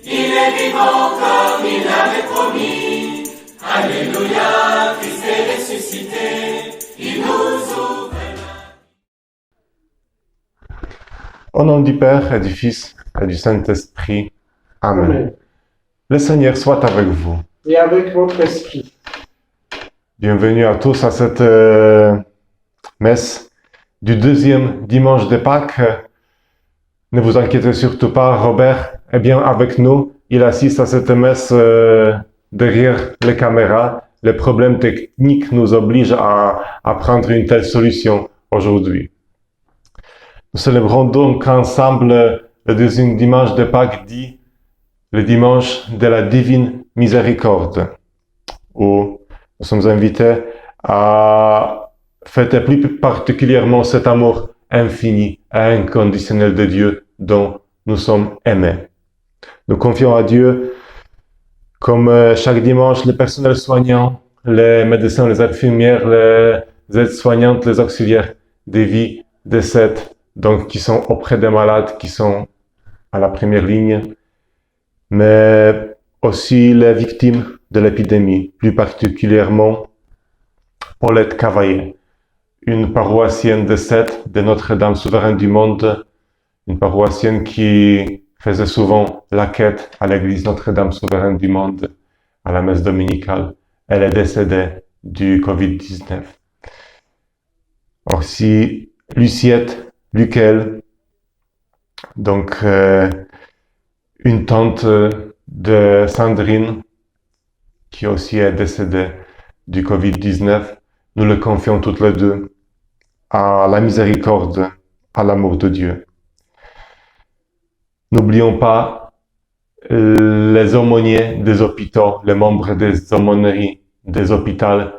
il est vivant comme il l'avait promis. Alléluia, Christ est ressuscité, il nous ouvre la... Au nom du Père et du Fils et du Saint-Esprit. Amen. Amen. Le Seigneur soit avec vous. Et avec votre esprit. Bienvenue à tous à cette messe du deuxième dimanche de Pâques. Ne vous inquiétez surtout pas, Robert est bien avec nous. Il assiste à cette messe derrière les caméras. Les problèmes techniques nous obligent à prendre une telle solution aujourd'hui. Nous célébrons donc ensemble le deuxième dimanche de Pâques, dit le dimanche de la divine miséricorde, où nous sommes invités à fêter plus particulièrement cet amour infini et inconditionnel de Dieu dont nous sommes aimés. Nous confions à Dieu, comme chaque dimanche, le personnel soignant, les médecins, les infirmières, les aides-soignantes, les auxiliaires des vies, des sept, donc qui sont auprès des malades, qui sont à la première ligne, mais aussi les victimes de l'épidémie, plus particulièrement Paulette Cavaillé, une paroissienne de Sète de Notre-Dame souveraine du monde, une paroissienne qui faisait souvent la quête à l'église Notre-Dame souveraine du monde, à la messe dominicale. Elle est décédée du Covid-19. Aussi, Luciette Luquel, donc une tante de Sandrine, qui aussi est décédée du Covid-19, nous le confions toutes les deux à la miséricorde, à l'amour de Dieu. N'oublions pas les aumôniers des hôpitaux, les membres des aumôneries des hôpitaux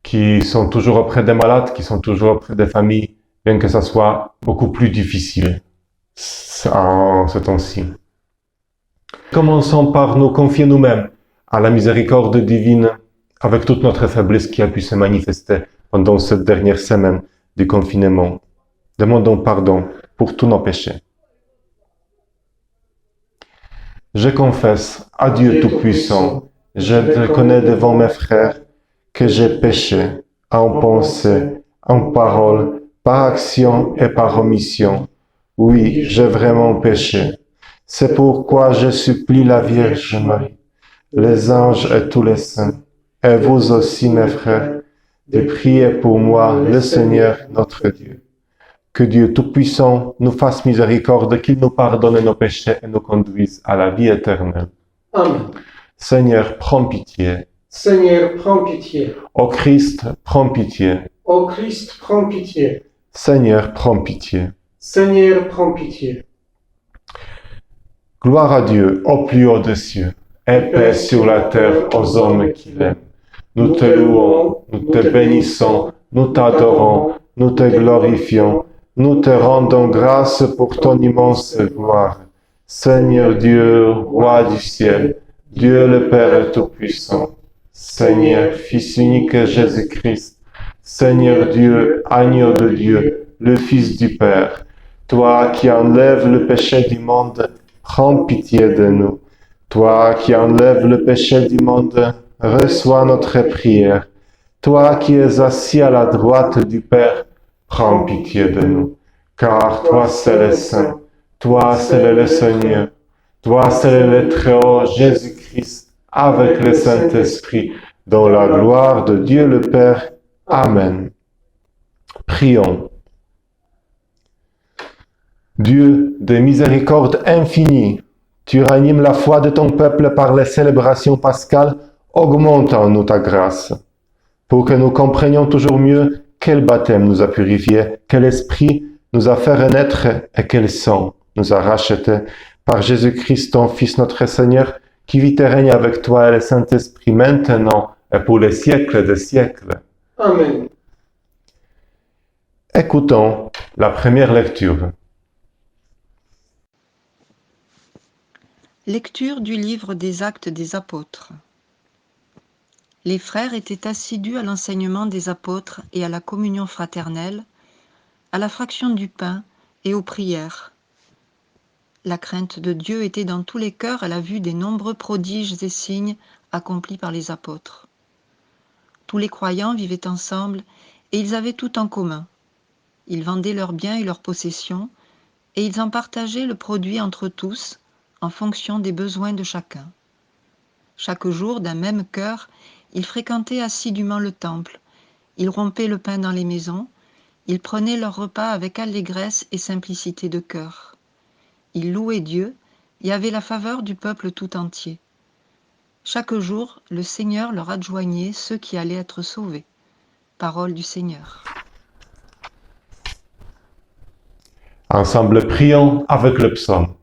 qui sont toujours auprès des malades, qui sont toujours auprès des familles, bien que ça soit beaucoup plus difficile en ce temps-ci. Commençons par nous confier nous-mêmes à la miséricorde divine avec toute notre faiblesse qui a pu se manifester pendant cette dernière semaine du confinement. Demandons pardon pour tous nos péchés. Je confesse à Dieu Tout-Puissant, je reconnais devant mes frères que j'ai péché en pensée, en parole, par action et par omission. Oui, j'ai vraiment péché. C'est pourquoi je supplie la Vierge Marie, les anges et tous les saints, et vous aussi, mes frères, de prier pour moi, le Seigneur notre Dieu. Que Dieu Tout-Puissant nous fasse miséricorde, qu'il nous pardonne nos péchés et nous conduise à la vie éternelle. Amen. Seigneur, prends pitié. Seigneur, prends pitié. Ô Christ, prends pitié. Ô Christ, prends pitié. Seigneur, prends pitié. Seigneur, prends pitié. Gloire à Dieu, au plus haut des cieux, et paix sur la terre aux hommes qui l'aiment. Nous te louons, nous te bénissons, nous t'adorons, nous te glorifions, nous te rendons grâce pour ton immense gloire. Seigneur Dieu, Roi du ciel, Dieu le Père Tout-Puissant, Seigneur, Fils unique Jésus-Christ, Seigneur Dieu, Agneau de Dieu, le Fils du Père, toi qui enlèves le péché du monde, prends pitié de nous. Toi qui enlèves le péché du monde, reçois notre prière. Toi qui es assis à la droite du Père, prends pitié de nous. Car toi seul es saint, toi seul est le Seigneur, toi seul est le Très-Haut Jésus-Christ, avec le Saint-Esprit, dans la gloire de Dieu le Père. Amen. Prions. Dieu de miséricorde infinie, tu ranimes la foi de ton peuple par les célébrations pascales, augmente en nous ta grâce, pour que nous comprenions toujours mieux quel baptême nous a purifiés, quel esprit nous a fait renaître et quel sang nous a rachetés par Jésus-Christ, ton Fils notre Seigneur, qui vit et règne avec toi et le Saint-Esprit maintenant et pour les siècles des siècles. Amen. Écoutons la première lecture. Lecture du livre des Actes des Apôtres. Les frères étaient assidus à l'enseignement des apôtres et à la communion fraternelle, à la fraction du pain et aux prières. La crainte de Dieu était dans tous les cœurs à la vue des nombreux prodiges et signes accomplis par les apôtres. Tous les croyants vivaient ensemble et ils avaient tout en commun. Ils vendaient leurs biens et leurs possessions et ils en partageaient le produit entre tous en fonction des besoins de chacun. Chaque jour, d'un même cœur, ils fréquentaient assidûment le temple, ils rompaient le pain dans les maisons, ils prenaient leur repas avec allégresse et simplicité de cœur. Ils louaient Dieu et avaient la faveur du peuple tout entier. Chaque jour, le Seigneur leur adjoignait ceux qui allaient être sauvés. Parole du Seigneur. Ensemble, prions avec le psaume.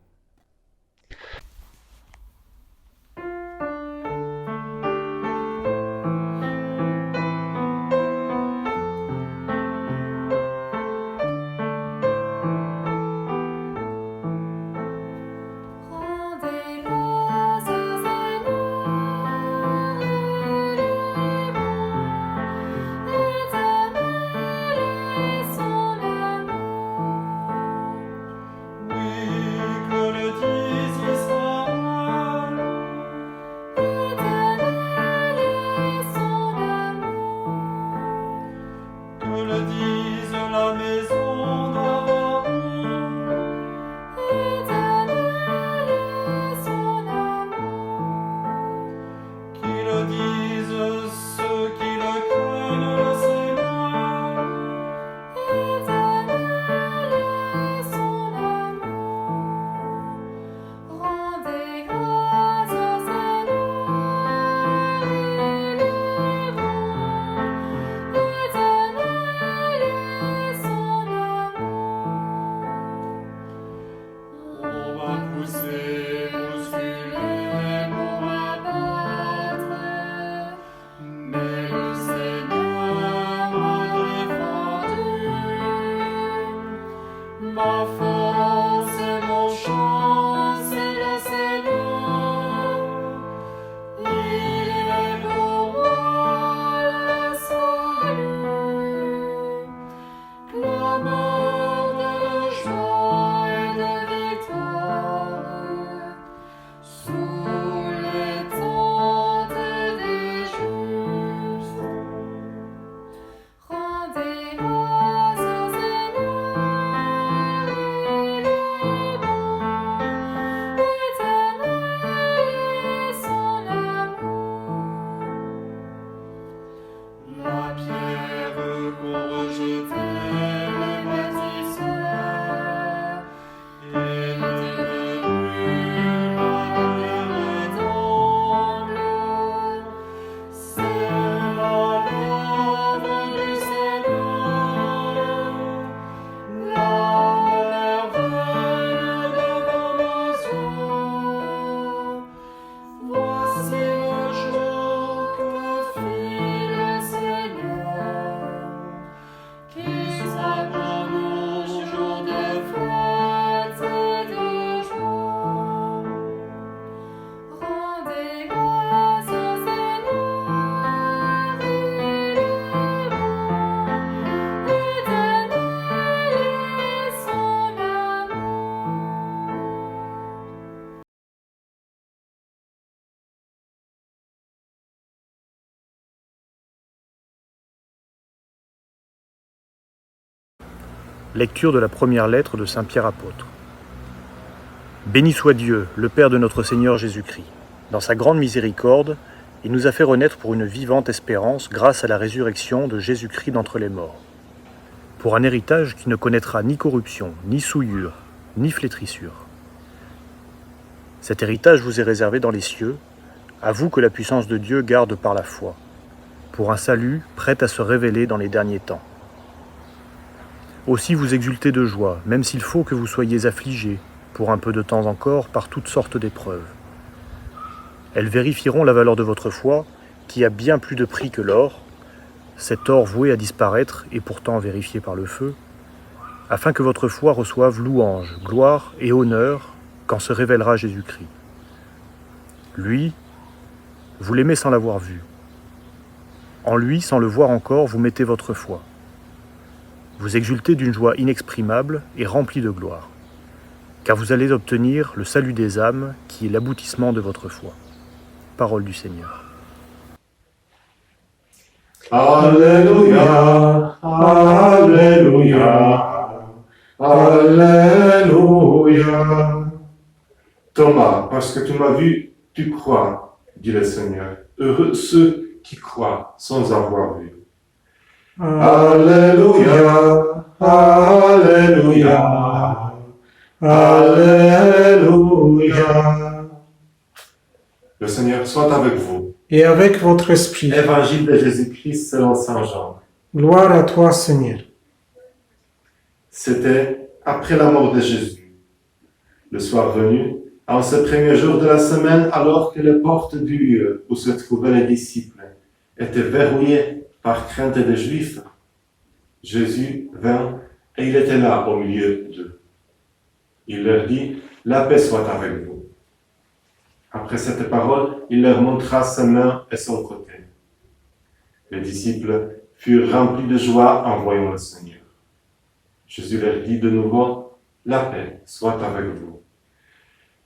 Lecture de la première lettre de Saint Pierre apôtre. Béni soit Dieu, le Père de notre Seigneur Jésus-Christ. Dans sa grande miséricorde, il nous a fait renaître pour une vivante espérance grâce à la résurrection de Jésus-Christ d'entre les morts, pour un héritage qui ne connaîtra ni corruption, ni souillure, ni flétrissure. Cet héritage vous est réservé dans les cieux, à vous que la puissance de Dieu garde par la foi, pour un salut prêt à se révéler dans les derniers temps. Aussi vous exultez de joie, même s'il faut que vous soyez affligés, pour un peu de temps encore, par toutes sortes d'épreuves. Elles vérifieront la valeur de votre foi, qui a bien plus de prix que l'or, cet or voué à disparaître et pourtant vérifié par le feu, afin que votre foi reçoive louange, gloire et honneur quand se révélera Jésus-Christ. Lui, vous l'aimez sans l'avoir vu. En lui, sans le voir encore, vous mettez votre foi. Vous exultez d'une joie inexprimable et remplie de gloire. car vous allez obtenir le salut des âmes qui est l'aboutissement de votre foi. Parole du Seigneur. Alléluia, Alléluia, Alléluia. Thomas, parce que tu m'as vu, tu crois, dit le Seigneur. Heureux ceux qui croient sans avoir vu. Alléluia, Alléluia, Alléluia. Le Seigneur soit avec vous. Et avec votre esprit. Évangile de Jésus-Christ selon Saint Jean. Gloire à toi, Seigneur. C'était après la mort de Jésus. Le soir venu, en ce premier jour de la semaine, alors que les portes du lieu où se trouvaient les disciples étaient verrouillées par crainte des Juifs, Jésus vint et il était là au milieu d'eux. Il leur dit, « La paix soit avec vous. » Après cette parole, il leur montra sa main et son côté. Les disciples furent remplis de joie en voyant le Seigneur. Jésus leur dit de nouveau, « La paix soit avec vous.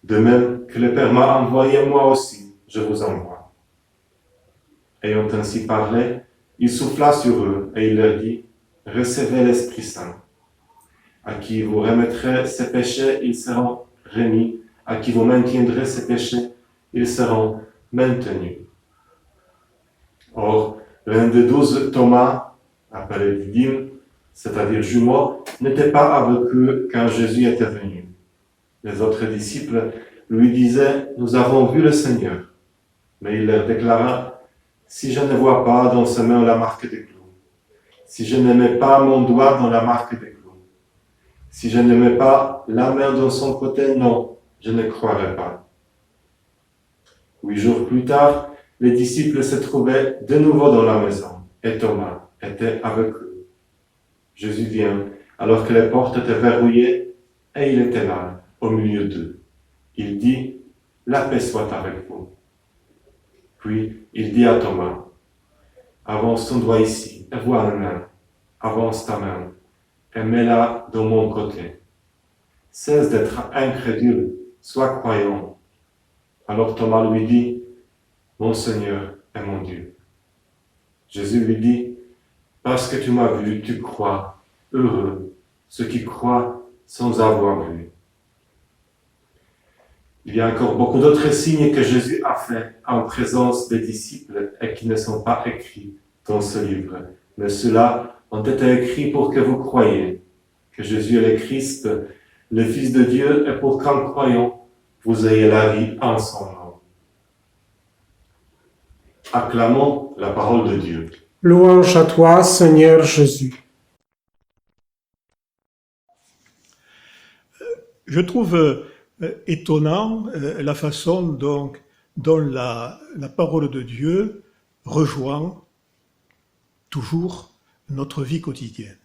De même que le Père m'a envoyé, moi aussi, je vous envoie. » Ayant ainsi parlé, il souffla sur eux et il leur dit, « Recevez l'Esprit Saint. À qui vous remettrez ses péchés, ils seront remis. À qui vous maintiendrez ses péchés, ils seront maintenus. » Or, l'un des 12, Thomas, appelé Didyme, c'est-à-dire jumeau, n'était pas avec eux quand Jésus était venu. Les autres disciples lui disaient, « Nous avons vu le Seigneur. » Mais il leur déclara, « Si je ne vois pas dans ses mains la marque des clous, si je ne mets pas mon doigt dans la marque des clous, si je ne mets pas la main dans son côté, non, je ne croirai pas. » 8 jours plus tard, les disciples se trouvaient de nouveau dans la maison, et Thomas était avec eux. Jésus vient, alors que les portes étaient verrouillées, et il était là, au milieu d'eux. Il dit, « La paix soit avec vous. » Puis il dit à Thomas, « Avance ton doigt ici, et vois la main. Avance ta main, et mets-la dans mon côté. Cesse d'être incrédule, sois croyant. » Alors Thomas lui dit, « Mon Seigneur et mon Dieu. » Jésus lui dit, « Parce que tu m'as vu, tu crois. Heureux ceux qui croient sans avoir vu. » Il y a encore beaucoup d'autres signes que Jésus a faits en présence des disciples et qui ne sont pas écrits dans ce livre. Mais ceux-là ont été écrits pour que vous croyiez que Jésus est le Christ, le Fils de Dieu, et pour qu'en croyant, vous ayez la vie en son nom. Acclamons la parole de Dieu. Louange à toi, Seigneur Jésus. Je trouve étonnant la façon dont la parole de Dieu rejoint toujours notre vie quotidienne.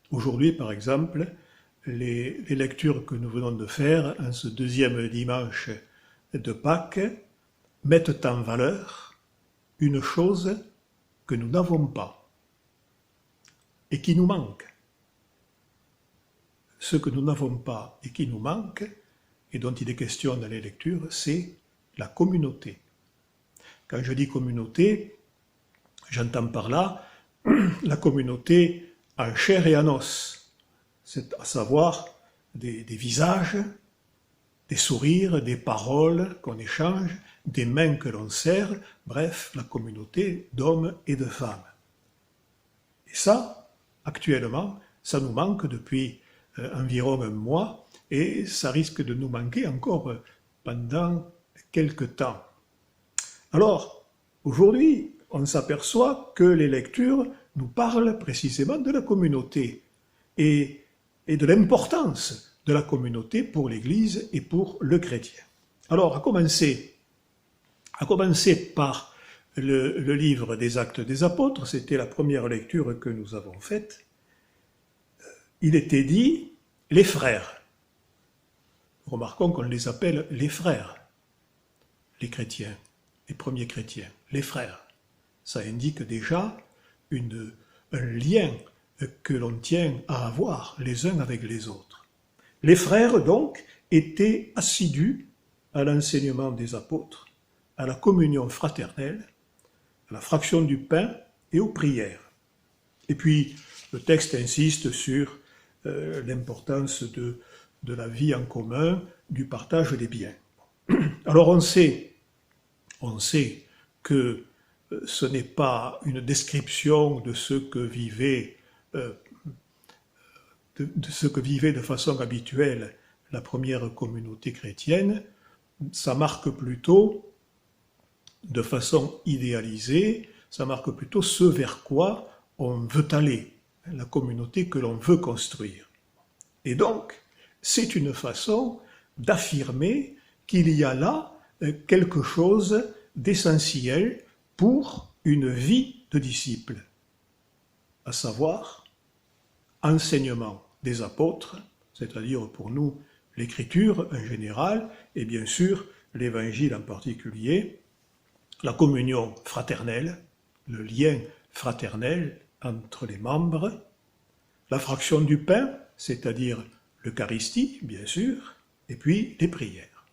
Aujourd'hui, par exemple, les lectures que nous venons de faire en ce deuxième dimanche de Pâques mettent en valeur une chose que nous n'avons pas et qui nous manque. Ce que nous n'avons pas et qui nous manque, et dont il est question dans les lectures, c'est la communauté. Quand je dis communauté, j'entends par là la communauté en chair et en os, c'est à savoir des visages, des sourires, des paroles qu'on échange, des mains que l'on serre, bref, la communauté d'hommes et de femmes. Et ça, actuellement, ça nous manque depuis environ un mois, et ça risque de nous manquer encore pendant quelque temps. Alors, aujourd'hui, on s'aperçoit que les lectures nous parlent précisément de la communauté et de l'importance de la communauté pour l'Église et pour le chrétien. Alors, à commencer par le livre des Actes des Apôtres, c'était la première lecture que nous avons faite, il était dit « les frères ». Remarquons qu'on les appelle les frères, les chrétiens, les premiers chrétiens, les frères. Ça indique déjà un lien que l'on tient à avoir les uns avec les autres. Les frères, donc, étaient assidus à l'enseignement des apôtres, à la communion fraternelle, à la fraction du pain et aux prières. Et puis, le texte insiste sur l'importance de la vie en commun, du partage des biens. Alors on sait que ce n'est pas une description de ce que vivait de façon habituelle la première communauté chrétienne. Ça marque plutôt, de façon idéalisée, ça marque plutôt ce vers quoi on veut aller, la communauté que l'on veut construire. Et donc, c'est une façon d'affirmer qu'il y a là quelque chose d'essentiel pour une vie de disciple, à savoir enseignement des apôtres, c'est-à-dire pour nous l'écriture en général, et bien sûr l'évangile en particulier, la communion fraternelle, le lien fraternel entre les membres, la fraction du pain, c'est-à-dire l'Eucharistie, bien sûr, et puis les prières.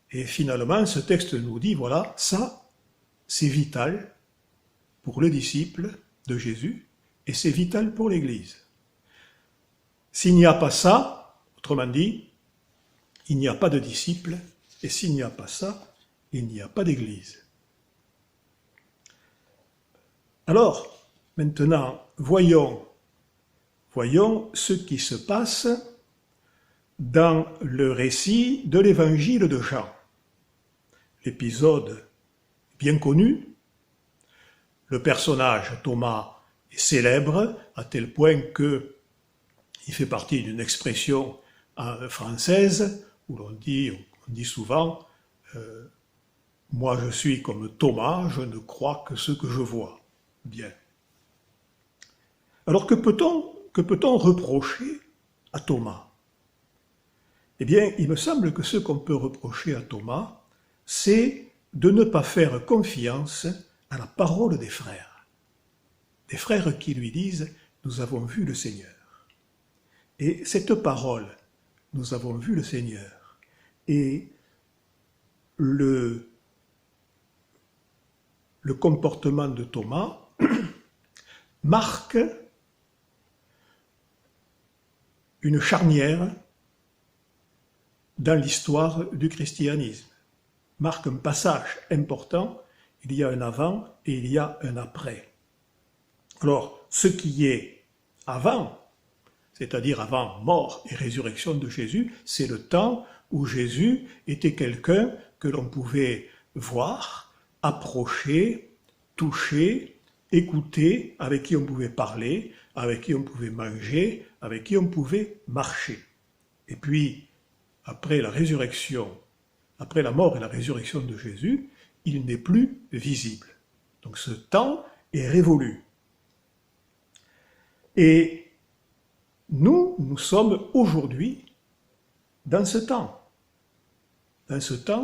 Et finalement, ce texte nous dit, voilà, ça, c'est vital pour le disciple de Jésus, et c'est vital pour l'Église. S'il n'y a pas ça, autrement dit, il n'y a pas de disciple, et s'il n'y a pas ça, il n'y a pas d'Église. Alors, maintenant, voyons ce qui se passe dans le récit de l'évangile de Jean. L'épisode bien connu, le personnage Thomas est célèbre à tel point que il fait partie d'une expression française où on dit souvent moi je suis comme Thomas, je ne crois que ce que je vois. Bien. Alors que peut-on reprocher à Thomas? Eh bien, il me semble que ce qu'on peut reprocher à Thomas, c'est de ne pas faire confiance à la parole des frères qui lui disent « Nous avons vu le Seigneur ». Et cette parole « Nous avons vu le Seigneur » et le comportement de Thomas marque une charnière dans l'histoire du christianisme, marque un passage important, il y a un avant et il y a un après. Alors, ce qui est avant, c'est-à-dire avant mort et résurrection de Jésus, c'est le temps où Jésus était quelqu'un que l'on pouvait voir, approcher, toucher, écouter, avec qui on pouvait parler, avec qui on pouvait manger, avec qui on pouvait marcher. Et puis, après la résurrection, après la mort et la résurrection de Jésus, il n'est plus visible. Donc ce temps est révolu. Et nous sommes aujourd'hui dans ce temps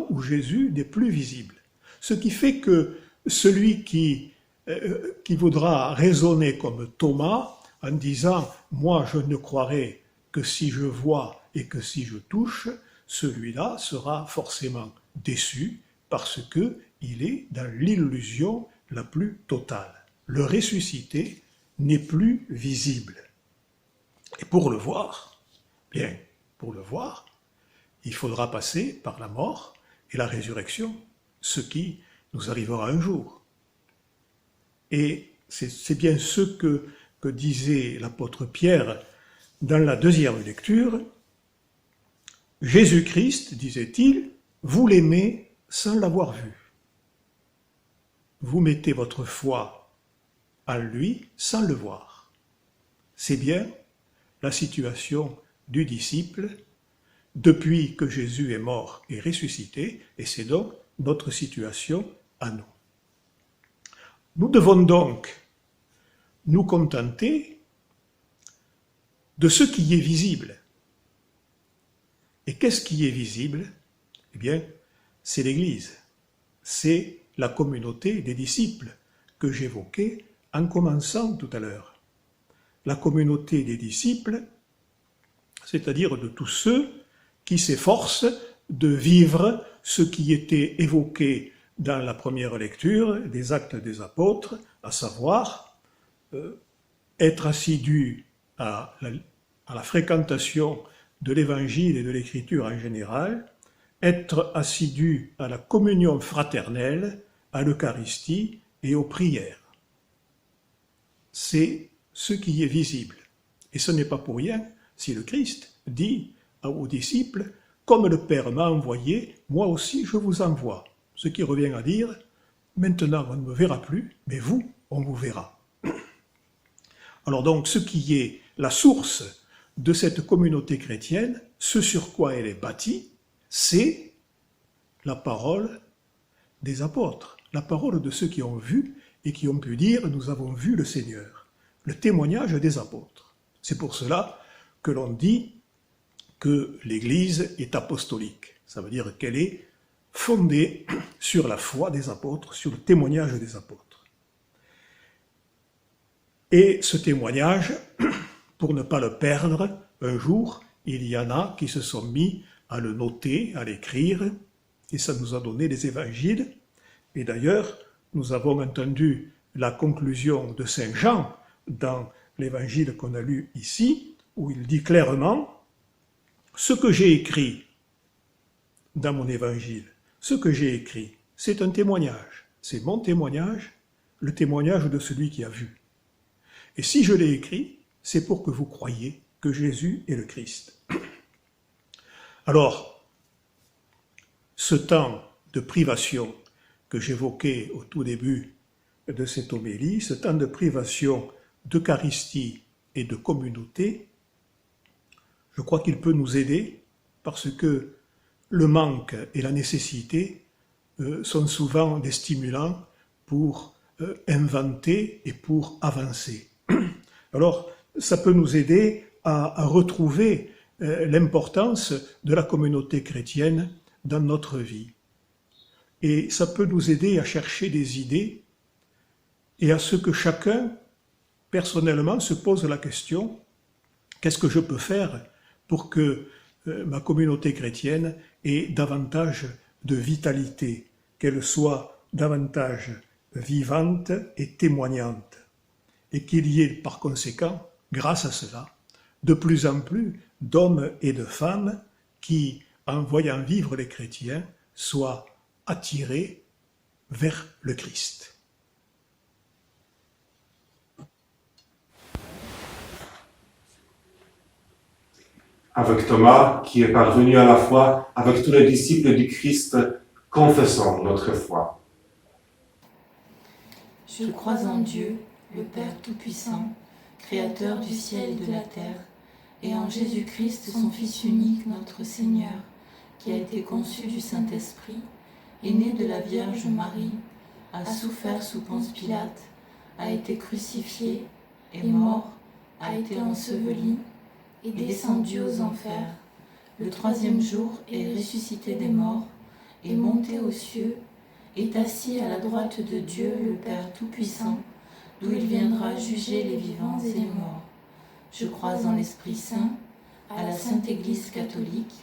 où Jésus n'est plus visible. Ce qui fait que celui qui voudra raisonner comme Thomas en disant « moi je ne croirai que si je vois et que si je touche », celui-là sera forcément déçu parce qu'il est dans l'illusion la plus totale. Le ressuscité n'est plus visible. Et pour le voir, il faudra passer par la mort et la résurrection, ce qui nous arrivera un jour. Et c'est bien ce que disait l'apôtre Pierre dans la deuxième lecture. Jésus-Christ, disait-il, vous l'aimez sans l'avoir vu. Vous mettez votre foi en lui sans le voir. C'est bien la situation du disciple depuis que Jésus est mort et ressuscité, et c'est donc notre situation à nous. Nous devons donc nous contenter de ce qui est visible. Et qu'est-ce qui est visible? Eh bien, c'est l'Église, c'est la communauté des disciples que j'évoquais en commençant tout à l'heure. La communauté des disciples, c'est-à-dire de tous ceux qui s'efforce de vivre ce qui était évoqué dans la première lecture des Actes des Apôtres, à savoir être assidu à la fréquentation de l'Évangile et de l'Écriture en général, être assidu à la communion fraternelle, à l'Eucharistie et aux prières. C'est ce qui est visible. Et ce n'est pas pour rien si le Christ dit aux disciples « Comme le Père m'a envoyé, moi aussi je vous envoie ». Ce qui revient à dire « Maintenant on ne me verra plus, mais vous, on vous verra ». Alors donc, ce qui est la source de cette communauté chrétienne, ce sur quoi elle est bâtie, c'est la parole des apôtres, la parole de ceux qui ont vu et qui ont pu dire « Nous avons vu le Seigneur », le témoignage des apôtres. C'est pour cela que l'on dit que l'Église est apostolique. Ça veut dire qu'elle est fondée sur la foi des apôtres, sur le témoignage des apôtres. Et ce témoignage, pour ne pas le perdre, un jour, il y en a qui se sont mis à le noter, à l'écrire, et ça nous a donné les évangiles. Et d'ailleurs, nous avons entendu la conclusion de Saint Jean dans l'évangile qu'on a lu ici, où il dit clairement « Ce que j'ai écrit dans mon évangile, ce que j'ai écrit, c'est un témoignage. C'est mon témoignage, le témoignage de celui qui a vu. Et si je l'ai écrit, c'est pour que vous croyiez que Jésus est le Christ. » Alors, ce temps de privation que j'évoquais au tout début de cette homélie, ce temps de privation d'Eucharistie et de communauté, je crois qu'il peut nous aider parce que le manque et la nécessité sont souvent des stimulants pour inventer et pour avancer. Alors, ça peut nous aider à retrouver l'importance de la communauté chrétienne dans notre vie. Et ça peut nous aider à chercher des idées et à ce que chacun, personnellement, se pose la question « Qu'est-ce que je peux faire pour que ma communauté chrétienne ait davantage de vitalité, qu'elle soit davantage vivante et témoignante, et qu'il y ait par conséquent, grâce à cela, de plus en plus d'hommes et de femmes qui, en voyant vivre les chrétiens, soient attirés vers le Christ. » Avec Thomas, qui est parvenu à la foi, avec tous les disciples du Christ, confessons notre foi. Je crois en Dieu, le Père Tout-Puissant, Créateur du ciel et de la terre, et en Jésus-Christ, son Fils unique, notre Seigneur, qui a été conçu du Saint-Esprit, est né de la Vierge Marie, a souffert sous Ponce Pilate, a été crucifié, est mort, a été enseveli, est descendu aux enfers, le troisième jour est ressuscité des morts, est monté aux cieux, est assis à la droite de Dieu, le Père Tout-Puissant, d'où il viendra juger les vivants et les morts. Je crois en l'Esprit Saint, à la Sainte Église catholique,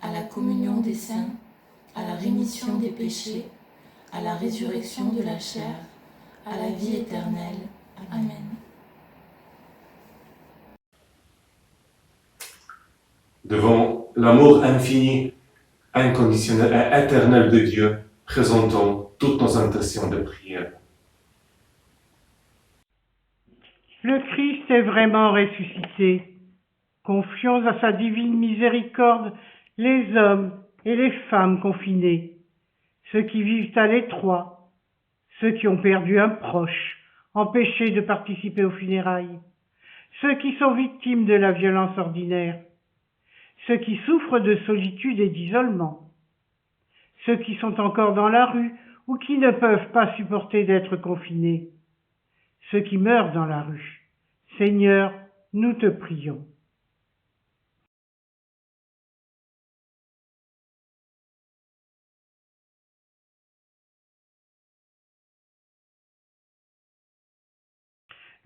à la communion des saints, à la rémission des péchés, à la résurrection de la chair, à la vie éternelle. Amen. Devant l'amour infini, inconditionnel et éternel de Dieu, présentons toutes nos intentions de prière. Le Christ est vraiment ressuscité. Confions à sa divine miséricorde les hommes et les femmes confinés, ceux qui vivent à l'étroit, ceux qui ont perdu un proche, empêchés de participer aux funérailles, ceux qui sont victimes de la violence ordinaire, ceux qui souffrent de solitude et d'isolement, ceux qui sont encore dans la rue ou qui ne peuvent pas supporter d'être confinés, ceux qui meurent dans la rue. Seigneur, nous te prions.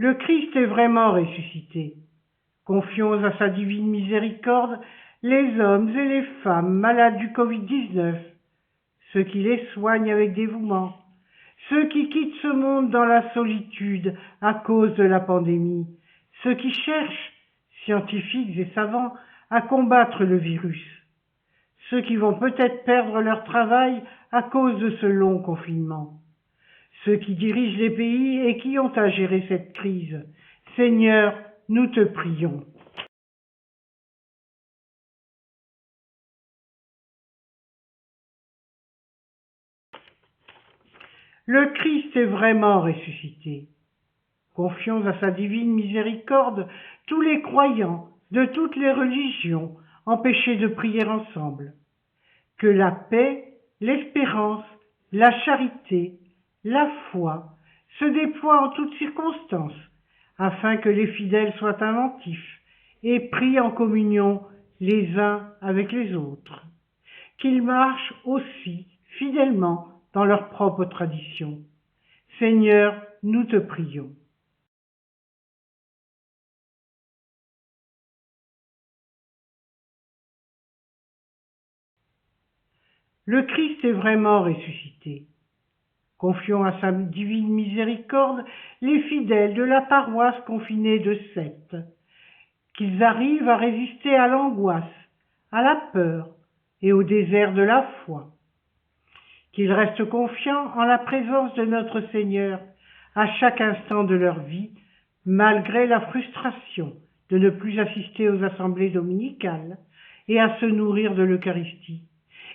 Le Christ est vraiment ressuscité. Confions à sa divine miséricorde les hommes et les femmes malades du Covid-19, ceux qui les soignent avec dévouement, ceux qui quittent ce monde dans la solitude à cause de la pandémie, ceux qui cherchent, scientifiques et savants, à combattre le virus, ceux qui vont peut-être perdre leur travail à cause de ce long confinement, ceux qui dirigent les pays et qui ont à gérer cette crise. Seigneur, nous te prions. Le Christ est vraiment ressuscité. Confions à sa divine miséricorde tous les croyants de toutes les religions empêchés de prier ensemble. Que la paix, l'espérance, la charité, la foi se déploient en toutes circonstances, afin que les fidèles soient inventifs et prient en communion les uns avec les autres. Qu'ils marchent aussi fidèlement dans leur propre tradition. Seigneur, nous te prions. Le Christ est vraiment ressuscité. Confions à sa divine miséricorde les fidèles de la paroisse confinée de Sète, qu'ils arrivent à résister à l'angoisse, à la peur et au désert de la foi. Qu'ils restent confiants en la présence de notre Seigneur à chaque instant de leur vie, malgré la frustration de ne plus assister aux assemblées dominicales et à se nourrir de l'Eucharistie,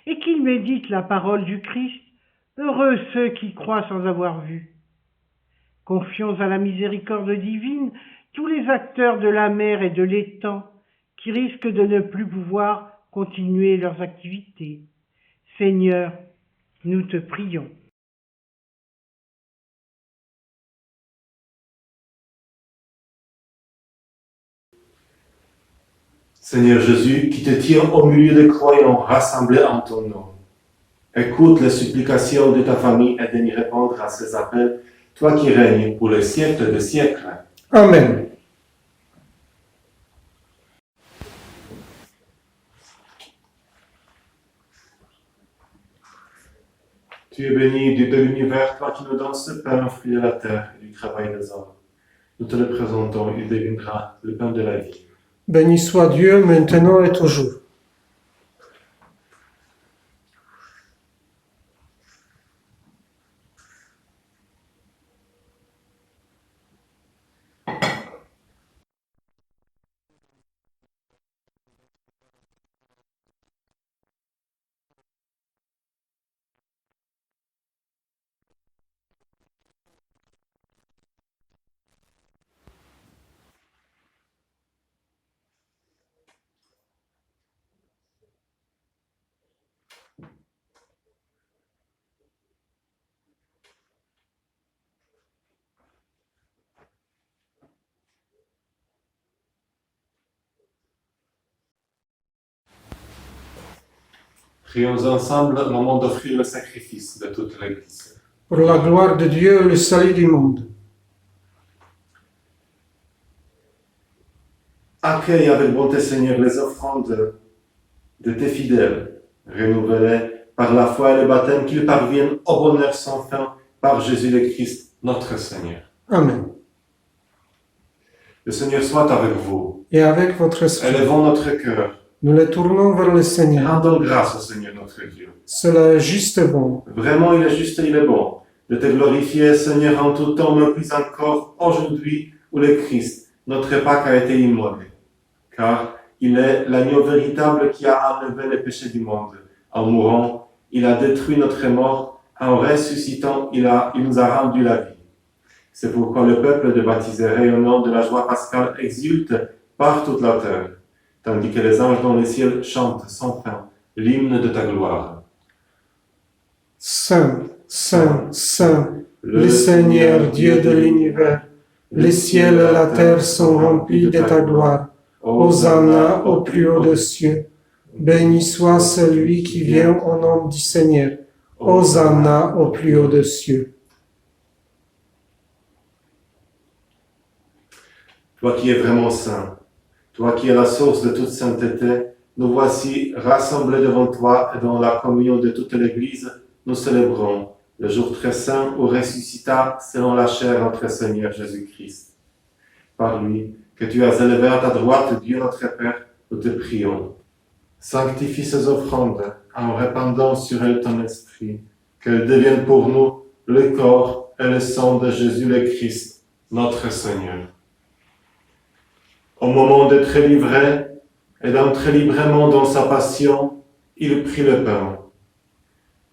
et qu'ils méditent la parole du Christ, heureux ceux qui croient sans avoir vu. Confions à la miséricorde divine tous les acteurs de la mer et de l'étang qui risquent de ne plus pouvoir continuer leurs activités. Seigneur, nous te prions. Seigneur Jésus, qui te tiens au milieu des croyants rassemblés en ton nom, écoute les supplications de ta famille et de répondre à ces appels, toi qui règnes pour les siècles des siècles. Amen. Tu es béni, Dieu de l'univers, toi qui nous donnes ce pain, fruit de la terre et du travail des hommes. Nous te le présentons, il deviendra le pain de la vie. Béni soit Dieu maintenant et toujours. Prions ensemble au moment d'offrir le sacrifice de toute l'Église. Pour la gloire de Dieu et le salut du monde. Accueille avec bonté, Seigneur, les offrandes de tes fidèles, renouvelées par la foi et le baptême, qu'ils parviennent au bonheur sans fin par Jésus le Christ, notre Seigneur. Amen. Le Seigneur soit avec vous. Et avec votre esprit, Élevons notre cœur. nous les tournons vers le Seigneur. Rendons grâce au Seigneur notre Dieu. Cela est juste et bon. Vraiment, il est juste et il est bon de te glorifier, Seigneur, en tout temps, mais plus encore aujourd'hui où le Christ, notre Pâque, a été immolé. Car il est l'agneau véritable qui a enlevé les péchés du monde. En mourant, il a détruit notre mort. En ressuscitant, il nous a rendu la vie. C'est pourquoi le peuple de baptisés rayonnant de la joie pascale exulte par toute la terre, tandis que les anges dans les cieux chantent sans fin l'hymne de ta gloire. Saint, Saint, Saint, le Seigneur Dieu de l'univers, les ciels et la terre sont remplis de ta gloire. Hosanna au plus haut des cieux. Béni soit celui qui vient au nom du Seigneur. Hosanna au plus haut des cieux. Toi qui es vraiment saint, toi qui es la source de toute sainteté, nous voici rassemblés devant toi et dans la communion de toute l'Église, nous célébrons le jour très saint où ressuscita selon la chair notre Seigneur Jésus-Christ. Par lui, que tu as élevé à ta droite, Dieu notre Père, nous te prions. Sanctifie ces offrandes en répandant sur elles ton esprit, qu'elles deviennent pour nous le corps et le sang de Jésus le Christ, notre Seigneur. Au moment d'être livré et d'entrer librement dans sa passion, il prit le pain.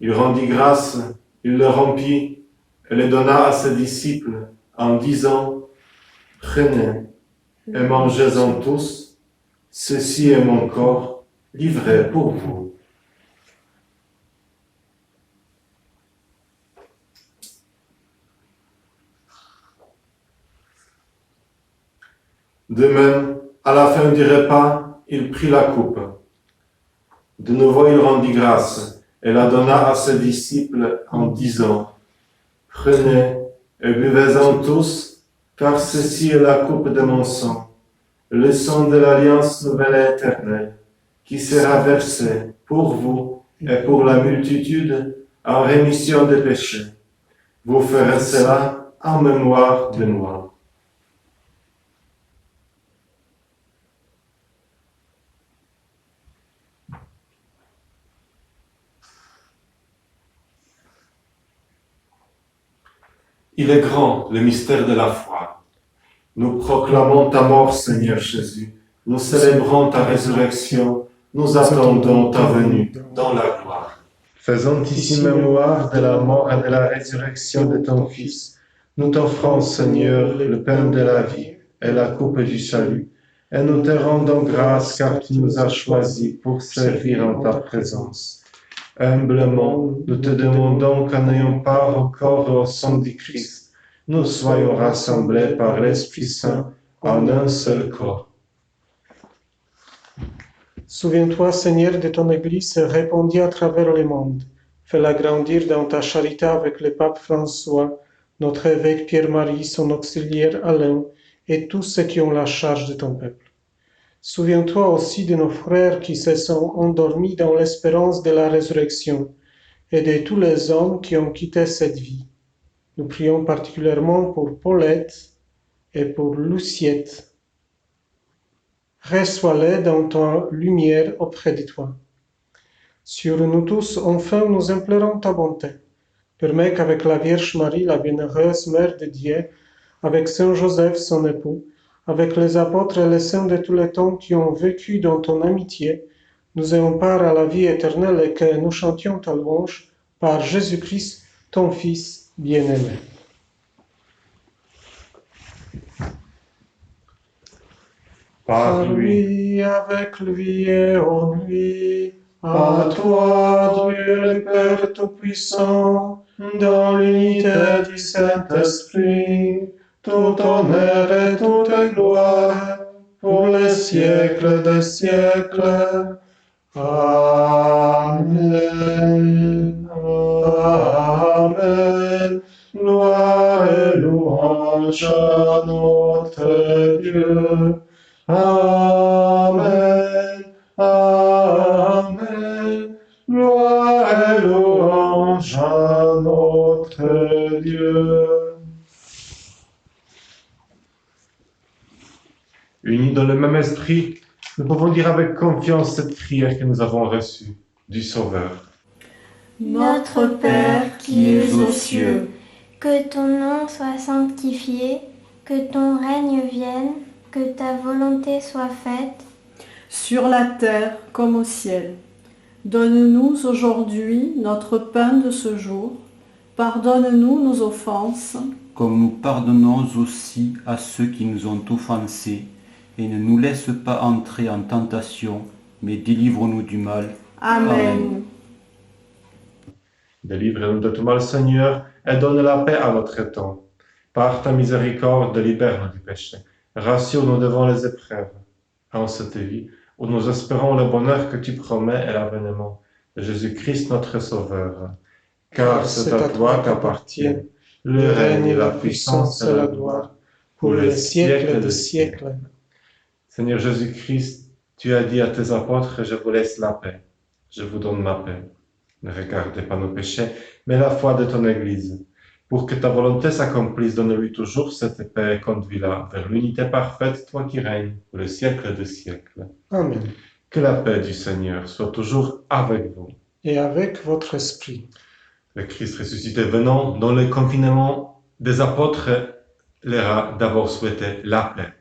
Il rendit grâce, il le rompit et le donna à ses disciples en disant « Prenez et mangez-en tous, ceci est mon corps livré pour vous. » De même, à la fin du repas, il prit la coupe. De nouveau, il rendit grâce et la donna à ses disciples en disant « Prenez et buvez-en tous, car ceci est la coupe de mon sang, le sang de l'alliance nouvelle et éternelle, qui sera versé pour vous et pour la multitude en rémission des péchés. Vous ferez cela en mémoire de moi. » Il est grand, le mystère de la foi. Nous proclamons ta mort, Seigneur Jésus. Nous célébrons ta résurrection. Nous attendons ta venue dans la gloire. Faisons ici mémoire de la mort et de la résurrection de ton Fils. Nous t'offrons, Seigneur, le pain de la vie et la coupe du salut. Et nous te rendons grâce car tu nous as choisis pour servir en ta présence. Humblement, nous te demandons qu'en ayant part au corps et au sang du Christ, nous soyons rassemblés par l'Esprit Saint en un seul corps. Souviens-toi, Seigneur, de ton Église répandue à travers le monde. Fais-la grandir dans ta charité avec le pape François, notre évêque Pierre-Marie, son auxiliaire Alain, et tous ceux qui ont la charge de ton peuple. Souviens-toi aussi de nos frères qui se sont endormis dans l'espérance de la résurrection et de tous les hommes qui ont quitté cette vie. Nous prions particulièrement pour Paulette et pour Luciette. Reçois-les dans ta lumière auprès de toi. Sur nous tous, enfin, nous implorons ta bonté. Permets qu'avec la Vierge Marie, la bienheureuse Mère de Dieu, avec Saint Joseph, son époux, avec les apôtres et les saints de tous les temps qui ont vécu dans ton amitié, nous ayons part à la vie éternelle et que nous chantions ta louange par Jésus-Christ, ton Fils bien-aimé. Par lui, avec lui et en lui, à toi, Dieu le Père Tout-Puissant, dans l'unité du Saint-Esprit, tout honneur et toute gloire, pour les siècles des siècles. Amen. Amen. Gloire et louange à notre Dieu. Amen. Amen. Gloire et louange à notre Dieu. Unis dans le même esprit, nous pouvons dire avec confiance cette prière que nous avons reçue du Sauveur. Notre Père qui es aux cieux, que ton nom soit sanctifié, que ton règne vienne, que ta volonté soit faite, sur la terre comme au ciel. Donne-nous aujourd'hui notre pain de ce jour. Pardonne-nous nos offenses, comme nous pardonnons aussi à ceux qui nous ont offensés, et ne nous laisse pas entrer en tentation, mais délivre-nous du mal. Amen. Délivre-nous de tout mal, Seigneur, et donne la paix à notre temps. Par ta miséricorde, libère-nous du péché. Rassure-nous devant les épreuves. En cette vie, où nous espérons le bonheur que tu promets et l'avènement de Jésus-Christ notre Sauveur. Car c'est à toi qu'appartiennent le règne et la puissance et la gloire, pour les siècles des siècles. Seigneur Jésus-Christ, Tu as dit à tes apôtres, je vous laisse la paix, je vous donne ma paix. Ne regardez pas nos péchés, mais la foi de ton Église. Pour que ta volonté s'accomplisse, donne-lui toujours cette paix et conduis-la vers l'unité parfaite, toi qui règnes pour le siècle des siècles. Amen. Que la paix du Seigneur soit toujours avec vous. Et avec votre esprit. Le Christ ressuscité venant, dans le confinement des apôtres, leur a d'abord souhaité la paix.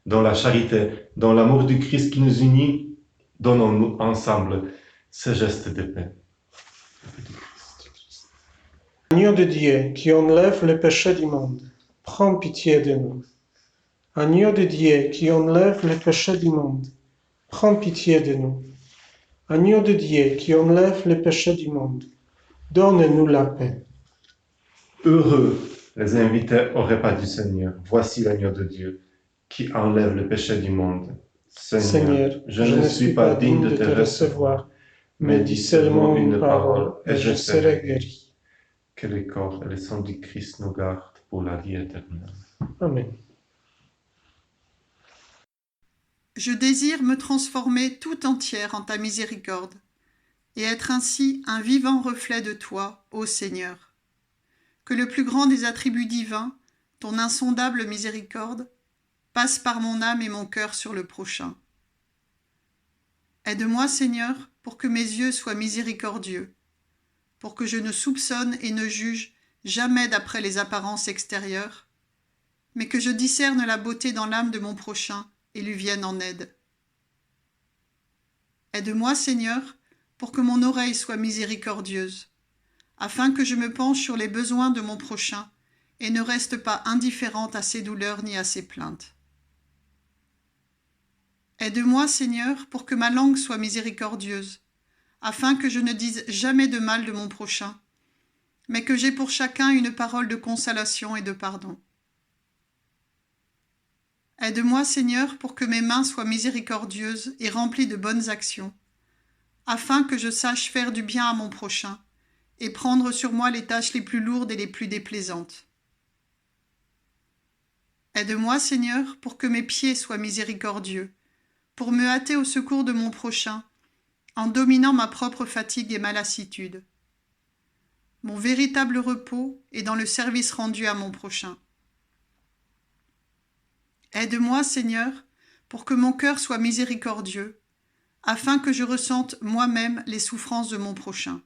Dans la charité, dans l'amour du Christ qui nous unit, donnons-nous ensemble ce geste de paix. Agneau de Dieu qui enlève le péché du monde, prends pitié de nous. Agneau de Dieu qui enlève le péché du monde, prends pitié de nous. Agneau de Dieu qui enlève le péché du monde, donne-nous la paix. Heureux les invités au repas du Seigneur. Voici l'agneau de Dieu qui enlève le péché du monde. Seigneur, je ne suis pas digne de te recevoir, mais dis seulement une parole et je serai guéri. Que le corps et le sang du Christ nous gardent pour la vie éternelle. Amen. Je désire me transformer tout entière en ta miséricorde et être ainsi un vivant reflet de toi, ô Seigneur. Que le plus grand des attributs divins, ton insondable miséricorde, passe par mon âme et mon cœur sur le prochain. Aide-moi, Seigneur, pour que mes yeux soient miséricordieux, pour que je ne soupçonne et ne juge jamais d'après les apparences extérieures, mais que je discerne la beauté dans l'âme de mon prochain et lui vienne en aide. Aide-moi, Seigneur, pour que mon oreille soit miséricordieuse, afin que je me penche sur les besoins de mon prochain et ne reste pas indifférente à ses douleurs ni à ses plaintes. Aide-moi, Seigneur, pour que ma langue soit miséricordieuse, afin que je ne dise jamais de mal de mon prochain, mais que j'aie pour chacun une parole de consolation et de pardon. Aide-moi, Seigneur, pour que mes mains soient miséricordieuses et remplies de bonnes actions, afin que je sache faire du bien à mon prochain et prendre sur moi les tâches les plus lourdes et les plus déplaisantes. Aide-moi, Seigneur, pour que mes pieds soient miséricordieux, pour me hâter au secours de mon prochain, en dominant ma propre fatigue et ma lassitude. Mon véritable repos est dans le service rendu à mon prochain. Aide-moi, Seigneur, pour que mon cœur soit miséricordieux, afin que je ressente moi-même les souffrances de mon prochain.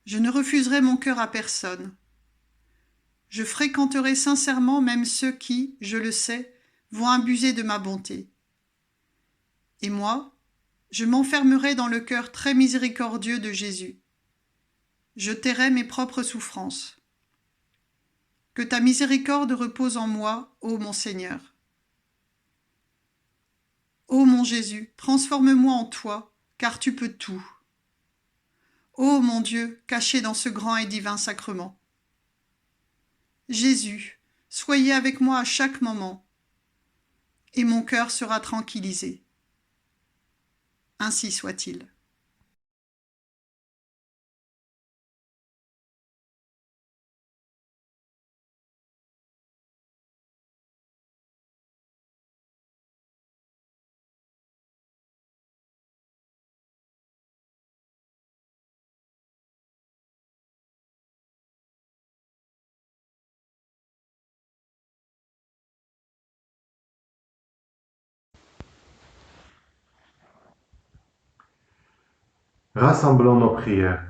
Je ne refuserai mon cœur à personne. Je fréquenterai sincèrement même ceux qui, je le sais, vont abuser de ma bonté. Et moi, je m'enfermerai dans le cœur très miséricordieux de Jésus. Je tairai mes propres souffrances. Que ta miséricorde repose en moi, ô mon Seigneur. Ô mon Jésus, transforme-moi en toi, car tu peux tout. Ô mon Dieu, caché dans ce grand et divin sacrement. Jésus, soyez avec moi à chaque moment, et mon cœur sera tranquillisé. Ainsi soit-il. Rassemblons nos prières.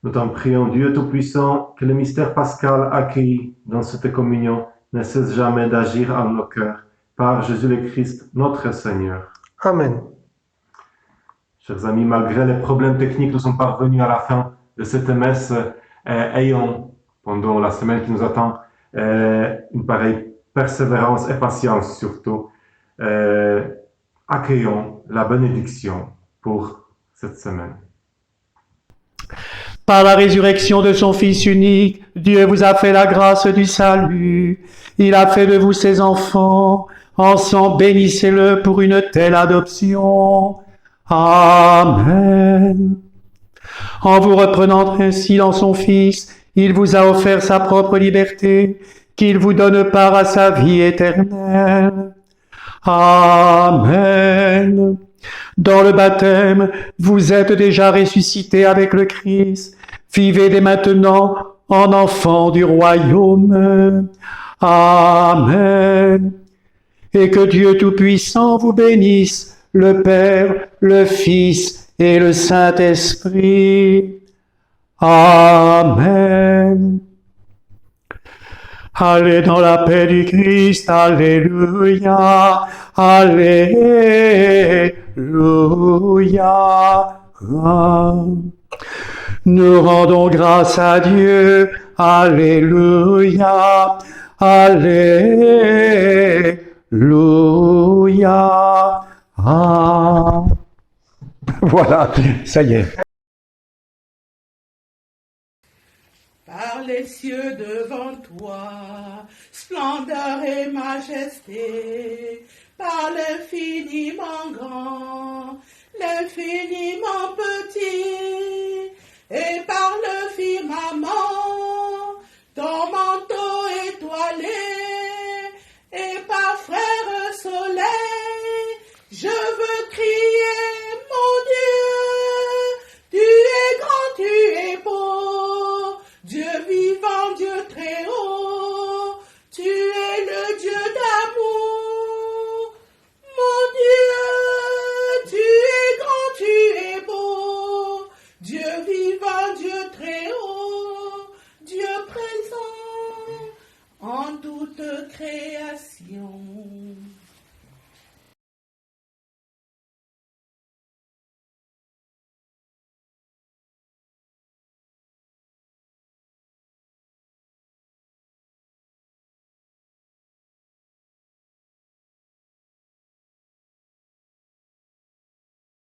Nous t'en prions, Dieu Tout-Puissant, que le mystère pascal accueilli dans cette communion ne cesse jamais d'agir en nos cœurs, par Jésus le Christ, notre Seigneur. Amen. Chers amis, malgré les problèmes techniques, nous sommes parvenus à la fin de cette messe. Ayons, pendant la semaine qui nous attend, une pareille persévérance et patience surtout. Accueillons la bénédiction pour cette semaine. Par la résurrection de son Fils unique, Dieu vous a fait la grâce du salut. Il a fait de vous ses enfants. Ensemble, bénissez-le pour une telle adoption. Amen. En vous reprenant ainsi dans son Fils, il vous a offert sa propre liberté, qu'il vous donne part à sa vie éternelle. Amen. Dans le baptême, vous êtes déjà ressuscités avec le Christ. Vivez dès maintenant en enfants du royaume. Amen. Et que Dieu Tout-Puissant vous bénisse, le Père, le Fils et le Saint-Esprit. Amen. Allez dans la paix du Christ, alléluia, alléluia. Nous rendons grâce à Dieu, alléluia, alléluia. Ah. Voilà, ça y est. Par les cieux devant toi, splendeur et majesté, par l'infiniment grand, l'infiniment petit, et par le firmament, ton manteau étoilé, et par frère soleil, je veux crier, mon Dieu, tu es grand, tu es beau, Dieu vivant, Dieu très haut, tu es le Dieu d'amour. Mon Dieu, tu es grand, tu es beau, Dieu vivant, Dieu très